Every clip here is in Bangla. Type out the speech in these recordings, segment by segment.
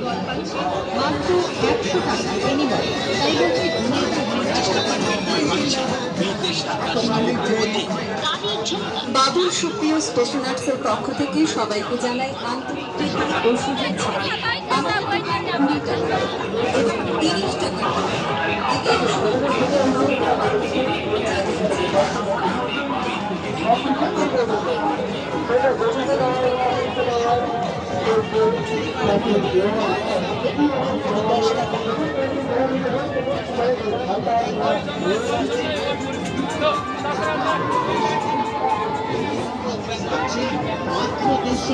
গড় পাচ্ছে মাত্র 100 টাকা বিনিময়ে। তাই বলছে বাবুল সুপ্রিয় স্টেশনার্সের পক্ষ থেকে সবাইকে জানাই আন্তরিক প্রীতি ও শুভেচ্ছা। আমাদের দোকান 20 টাকা এবং 30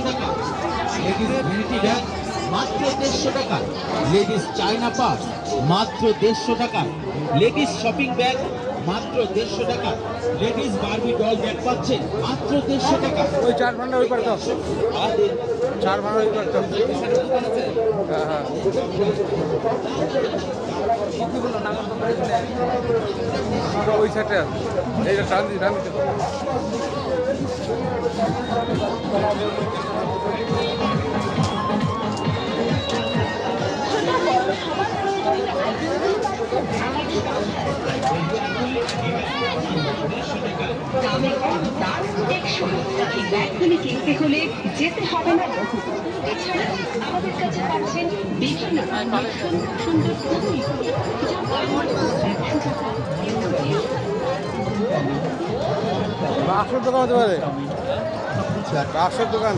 টাকা লেডিস ভ্যানিটি ব্যাগ মাত্র 150 টাকা, লেডিস চায়না পার্স মাত্র 150 টাকা, লেডিস শপিং ব্যাগ মাত্র 150 টাকা, লেডিস বারবি ডল ব্যাগ পাচ্ছেন মাত্র 150 টাকা। ওই 4 ভান্ডার ওই পারতো, 4 ভান্ডার ওই পারতো। হ্যাঁ হ্যাঁ, ওই সাইডে এইটা টান দিতে ব্যাগগুলি কিনতে হলে যেতে হবে না বহু। এছাড়া আমাদের কাছে পাচ্ছেন বিভিন্ন সুন্দর পুতুল, যা কেবল 100 টাকা। বাসর দোকান হতে পারে, বাসর দোকান।